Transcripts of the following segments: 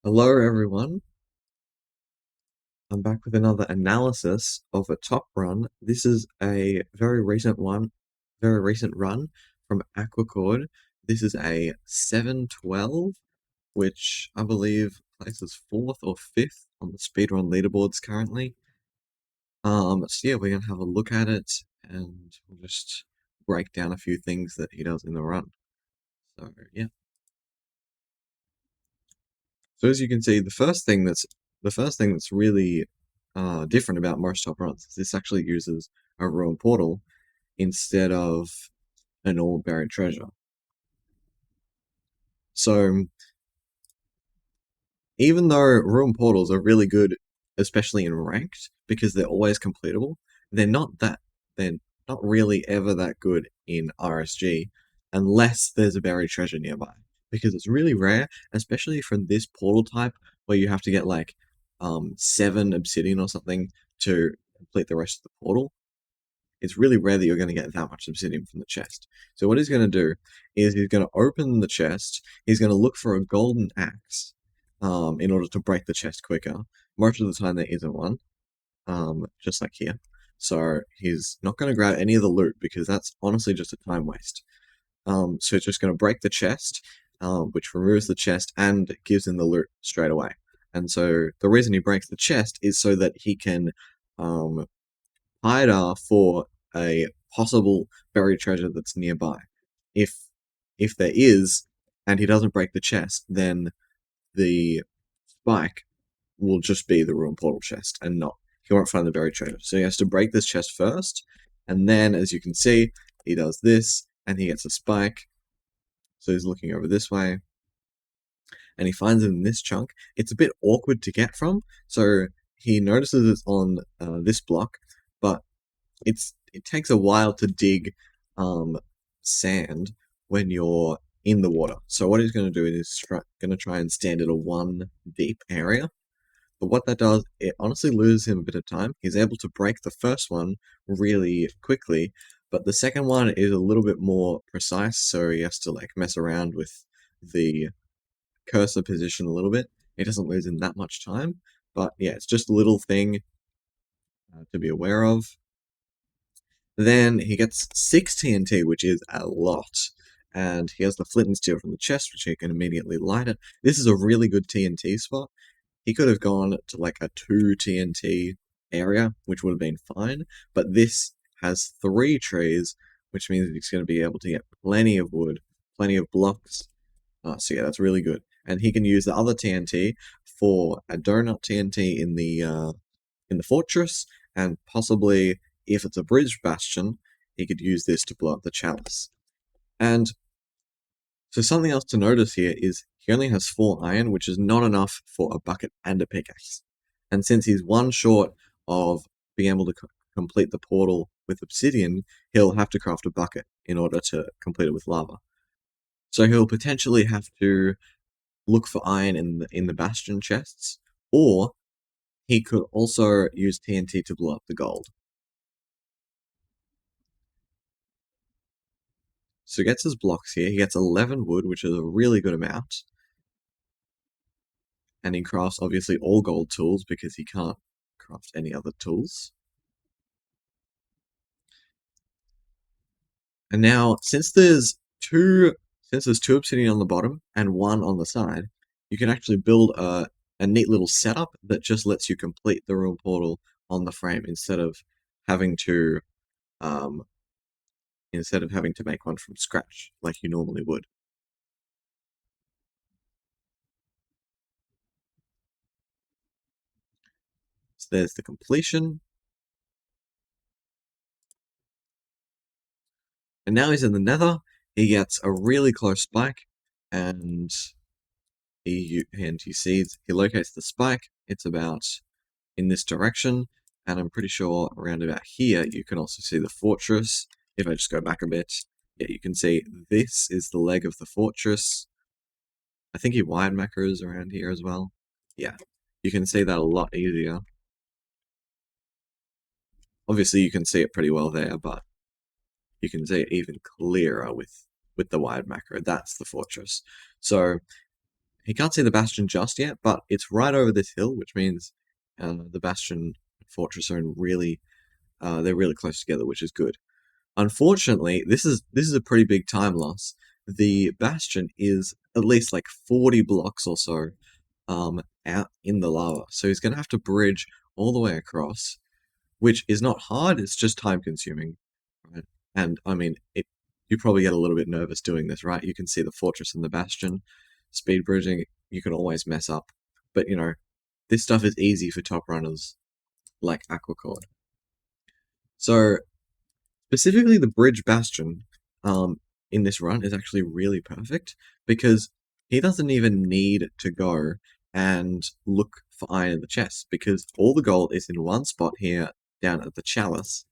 Hello everyone, I'm back with another analysis of a top run. This is a very recent run from Aquacorde. This is a 712, which I believe places 4th or 5th on the speedrun leaderboards currently. So yeah, we're gonna have a look at it and we'll just break down a few things that he does in the run. So yeah. So as you can see, the first thing that's really different about most top runs is this actually uses a ruined portal instead of a normal buried treasure. So even though ruined portals are really good, especially in ranked, because they're always completable, they're not that they're not really ever that good in RSG unless there's a buried treasure nearby. Because it's really rare, especially from this portal type where you have to get like 7 obsidian or something to complete the rest of the portal. It's really rare that you're going to get that much obsidian from the chest. So what he's going to do is he's going to open the chest. He's going to look for a golden axe in order to break the chest quicker. Most of the time there isn't one, just like here. So he's not going to grab any of the loot because that's honestly just a time waste. So it's just going to break the chest, which removes the chest and gives him the loot straight away. And so the reason he breaks the chest is so that he can hide for a possible buried treasure that's nearby. If there is, and he doesn't break the chest, then the spike will just be the ruined portal chest, and not he won't find the buried treasure. So he has to break this chest first, and then, as you can see, he does this, and he gets a spike. So he's looking over this way, and he finds it in this chunk. It's a bit awkward to get from, so he notices it's on this block, but it takes a while to dig sand when you're in the water. So what he's going to do is going to try and stand at a 1 deep area. But what that does, it honestly loses him a bit of time. He's able to break the first one really quickly, but the second one is a little bit more precise, so he has to like mess around with the cursor position a little bit. It doesn't lose him that much time, but yeah, it's just a little thing to be aware of. Then he gets 6 TNT, which is a lot. And he has the flint and steel from the chest, which he can immediately light it. This is a really good TNT spot. He could have gone to like a 2 TNT area, which would have been fine. But this has 3 trees, which means he's going to be able to get plenty of wood, plenty of blocks. So yeah, that's really good. And he can use the other TNT for a donut TNT in the fortress, and possibly, if it's a bridge bastion, he could use this to blow up the chalice. And so something else to notice here is he only has 4 iron, which is not enough for a bucket and a pickaxe. And since he's one short of being able to complete the portal with obsidian, he'll have to craft a bucket in order to complete it with lava. So he'll potentially have to look for iron in the bastion chests, or he could also use TNT to blow up the gold. So he gets his blocks here. He gets 11 wood, which is a really good amount. And he crafts, obviously, all gold tools because he can't craft any other tools. And now, since there's two obsidian on the bottom and 1 on the side, you can actually build a neat little setup that just lets you complete the ruined portal on the frame instead of having to make one from scratch like you normally would. So there's the completion. And now he's in the nether. He gets a really close spike, and he sees, he locates the spike. It's about in this direction, and I'm pretty sure around about here you can also see the fortress. If I just go back a bit, yeah, you can see this is the leg of the fortress. I think he wide macros around here as well. Yeah, you can see that a lot easier. Obviously, you can see it pretty well there, but you can see it even clearer with the wide macro. That's the fortress. So he can't see the bastion just yet, but it's right over this hill, which means the bastion fortress are in really they're really close together, which is good. Unfortunately, this is a pretty big time loss. The bastion is at least like 40 blocks or so out in the lava, so he's gonna have to bridge all the way across, which is not hard. It's just time consuming, right? And I mean, you probably get a little bit nervous doing this, right? You can see the fortress and the bastion. Speed bridging, you can always mess up, but this stuff is easy for top runners like Aquacorde. So specifically, the bridge bastion in this run is actually really perfect because he doesn't even need to go and look for iron in the chest because all the gold is in one spot here down at the chalice.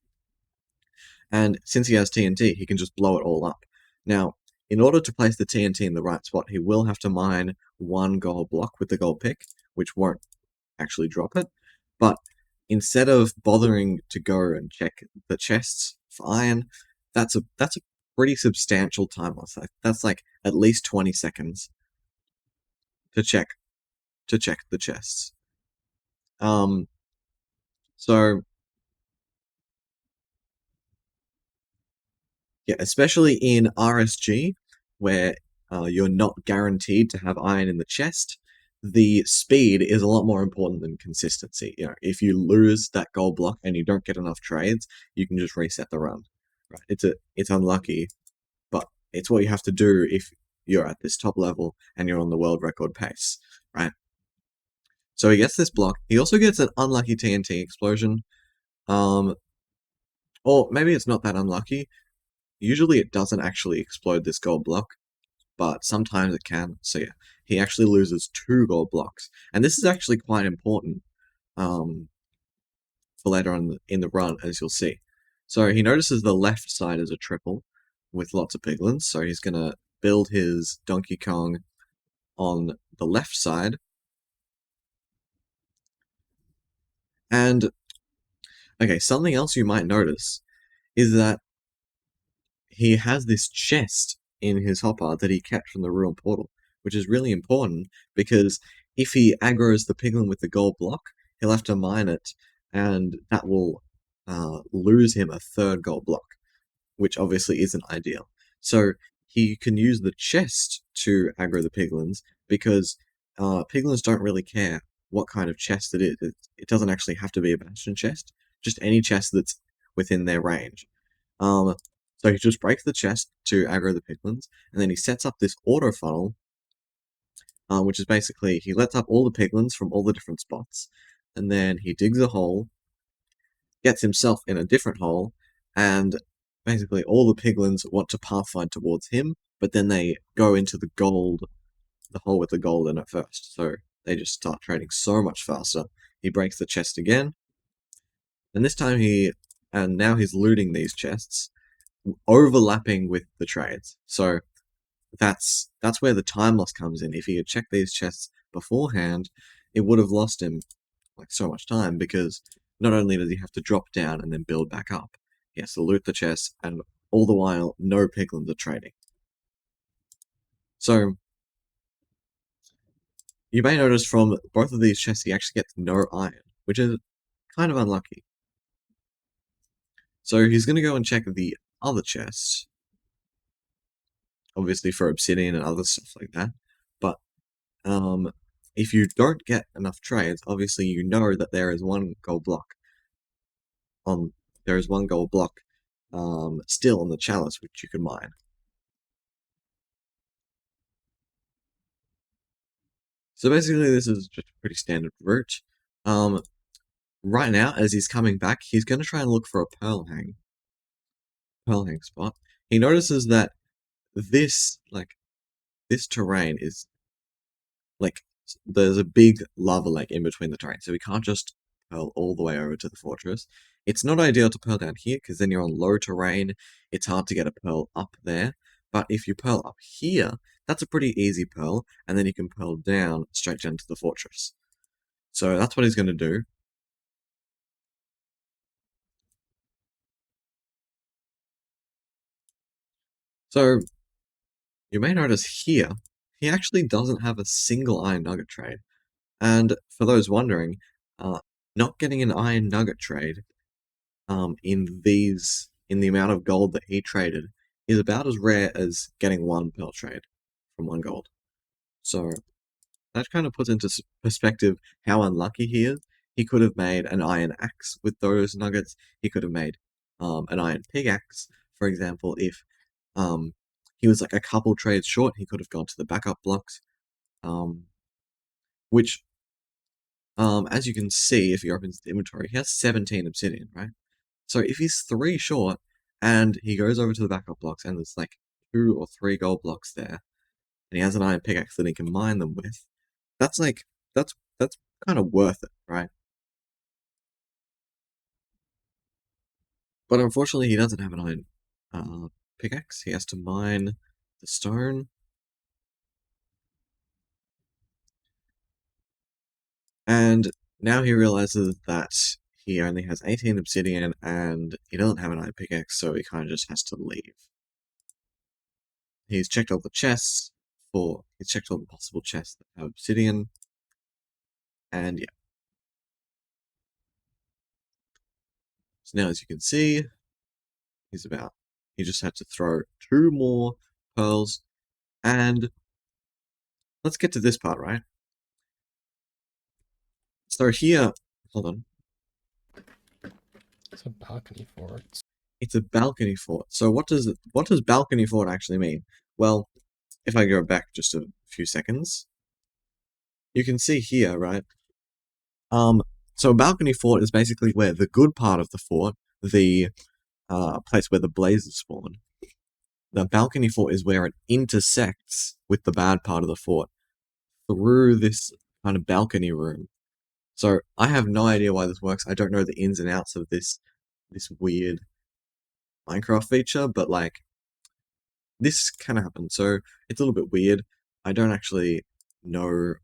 And since he has TNT, he can just blow it all up. Now, in order to place the TNT in the right spot, he will have to mine one gold block with the gold pick, which won't actually drop it. But instead of bothering to go and check the chests for iron, that's a pretty substantial time loss. That's like at least 20 seconds to check the chests. Um, so yeah, especially in RSG, where you're not guaranteed to have iron in the chest, the speed is a lot more important than consistency. If you lose that gold block and you don't get enough trades, you can just reset the run. Right? It's unlucky, but it's what you have to do if you're at this top level and you're on the world record pace, right? So he gets this block. He also gets an unlucky TNT explosion. Um, or maybe it's not that unlucky. Usually it doesn't actually explode this gold block, but sometimes it can. So yeah, he actually loses 2 gold blocks. And this is actually quite important for later on in the run, as you'll see. So he notices the left side is a triple with lots of piglins, so he's going to build his Donkey Kong on the left side. And, okay, something else you might notice is that he has this chest in his hopper that he kept from the ruined portal, which is really important because if he aggroes the piglin with the gold block, he'll have to mine it, and that will lose him a 3rd gold block, which obviously isn't ideal. So he can use the chest to aggro the piglins because piglins don't really care what kind of chest it is. It doesn't actually have to be a bastion chest, just any chest that's within their range. So he just breaks the chest to aggro the piglins, and then he sets up this auto funnel, which is basically he lets up all the piglins from all the different spots, and then he digs a hole, gets himself in a different hole, and basically all the piglins want to pathfind towards him, but then they go into the hole with the gold in it first, so they just start trading so much faster. He breaks the chest again, and this time now he's looting these chests, overlapping with the trades. So that's where the time loss comes in. If he had checked these chests beforehand, it would have lost him like so much time because not only does he have to drop down and then build back up, he has to loot the chests, and all the while no piglins are trading. So you may notice from both of these chests he actually gets no iron, which is kind of unlucky. So he's going to go and check the other chests, obviously for obsidian and other stuff like that. But if you don't get enough trades, obviously you know that there is one gold block still on the chalice which you can mine. So basically this is just a pretty standard route. Right now, as he's coming back, he's going to try and look for a pearl hang spot. He notices that this terrain is like there's a big lava lake in between the terrain, so we can't just pearl all the way over to the fortress. It's not ideal to pearl down here because then you're on low terrain. It's hard to get a pearl up there. But if you pearl up here, that's a pretty easy pearl, and then you can pearl down straight down to the fortress. So that's what he's going to do. So you may notice here, he actually doesn't have a single iron nugget trade. And for those wondering, not getting an iron nugget trade in the amount of gold that he traded is about as rare as getting one pearl trade from one gold. So that kind of puts into perspective how unlucky he is. He could have made an iron axe with those nuggets. He could have made an iron pickaxe, for example, if he was like a couple trades short. He could have gone to the backup blocks, um, which, as you can see, if you open his inventory, he has 17 obsidian, right? So if he's 3 short and he goes over to the backup blocks and there's like 2 or 3 gold blocks there, and he has an iron pickaxe that he can mine them with, that's like that's kind of worth it, right? But unfortunately, he doesn't have an iron pickaxe. He has to mine the stone, and now he realizes that he only has 18 obsidian and he doesn't have an iron pickaxe, so he kind of just has to leave. He's checked all the chests he's checked all the possible chests that have obsidian, and yeah. So now, as you can see, he just had to throw 2 more pearls, and let's get to this part, right? So here, hold on. It's a balcony fort. It's a balcony fort. So what does balcony fort actually mean? Well, if I go back just a few seconds, you can see here, right? So a balcony fort is basically where the good part of the fort, the place where the blazes spawn. The balcony fort is where it intersects with the bad part of the fort through this kind of balcony room. So I have no idea why this works. I don't know the ins and outs of this weird Minecraft feature, but like this can happen. So it's a little bit weird. I don't actually know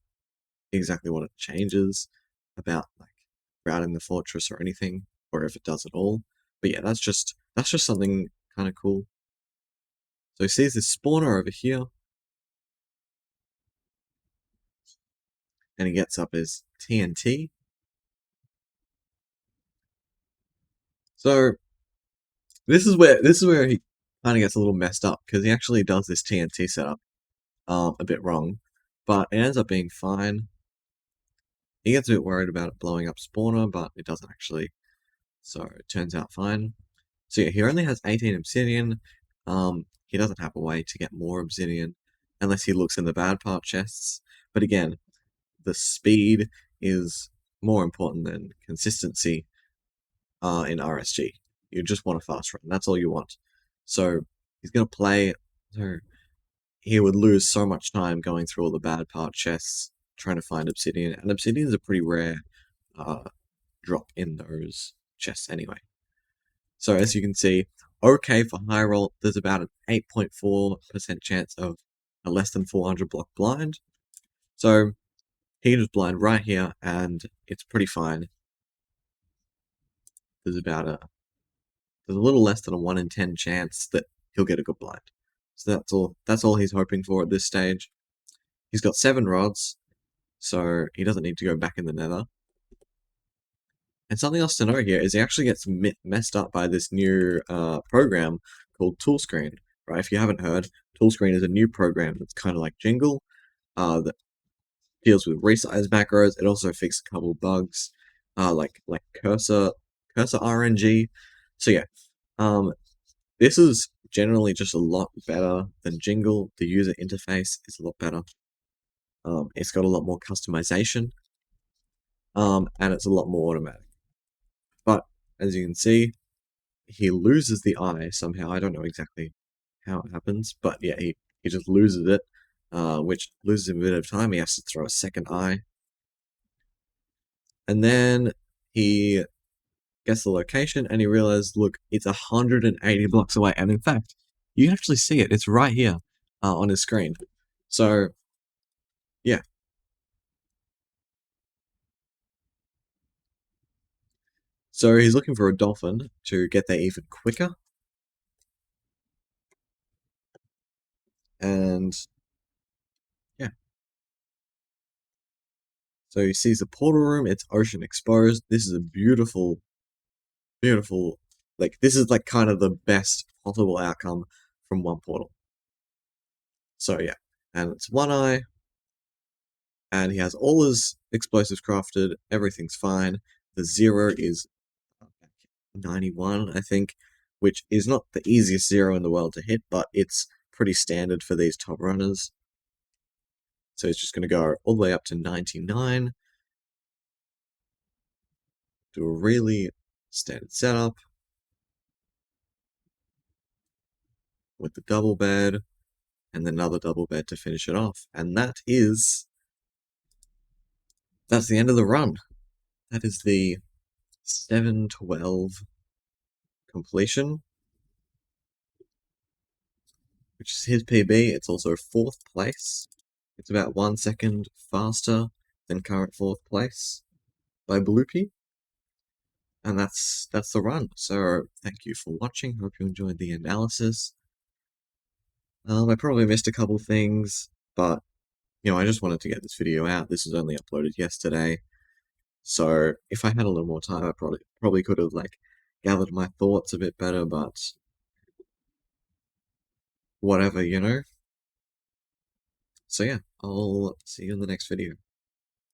exactly what it changes about like routing the fortress or anything, or if it does at all. But yeah, that's just something kind of cool. So he sees this spawner over here, and he gets up his TNT. So this is where he kind of gets a little messed up because he actually does this TNT setup a bit wrong, but it ends up being fine. He gets a bit worried about it blowing up spawner, but it doesn't actually. So it turns out fine. So yeah, he only has 18 obsidian. He doesn't have a way to get more obsidian unless he looks in the bad part chests. But again, the speed is more important than consistency in RSG. You just want a fast run. That's all you want. So he's gonna play. So he would lose so much time going through all the bad part chests trying to find obsidian, and obsidian is a pretty rare uh, drop in those chests anyway. So as you can see, okay for high roll, there's about an 8.4% chance of a less than 400 block blind. So he can just blind right here, and it's pretty fine. There's about there's a little less than a 1 in 10 chance that he'll get a good blind. So that's all he's hoping for at this stage. He's got 7 rods, so he doesn't need to go back in the nether. And something else to note here is he actually gets messed up by this new program called Toolscreen. Right? If you haven't heard, Toolscreen is a new program that's kind of like Jingle, that deals with resize macros. It also fixed a couple bugs, like cursor RNG. So yeah, this is generally just a lot better than Jingle. The user interface is a lot better. It's got a lot more customization, and it's a lot more automatic. But as you can see, he loses the eye somehow. I don't know exactly how it happens, but yeah, he just loses it, which loses him a bit of time. He has to throw a second eye. And then he gets the location and he realizes, look, it's 180 blocks away. And in fact, you can actually see it. It's right here on his screen. So, yeah. So he's looking for a dolphin to get there even quicker. And So he sees the portal room, it's ocean exposed. This is a beautiful, beautiful, like, this is like kind of the best possible outcome from one portal. So yeah, and it's one eye, and he has all his explosives crafted, everything's fine. The zero is 91, I think, which is not the easiest zero in the world to hit, but it's pretty standard for these top runners. So he's just going to go all the way up to 99. Do a really standard setup with the double bed and then another double bed to finish it off. And that's the end of the run. That is the 712 completion, which is his PB. It's also 4th place. It's about 1 second faster than current 4th place by Bloopy. And that's the run. So thank you for watching. Hope you enjoyed the analysis. I probably missed a couple things, but I just wanted to get this video out. This was only uploaded yesterday. So if I had a little more time, I probably could have like gathered my thoughts a bit better, but whatever. So yeah, I'll see you in the next video.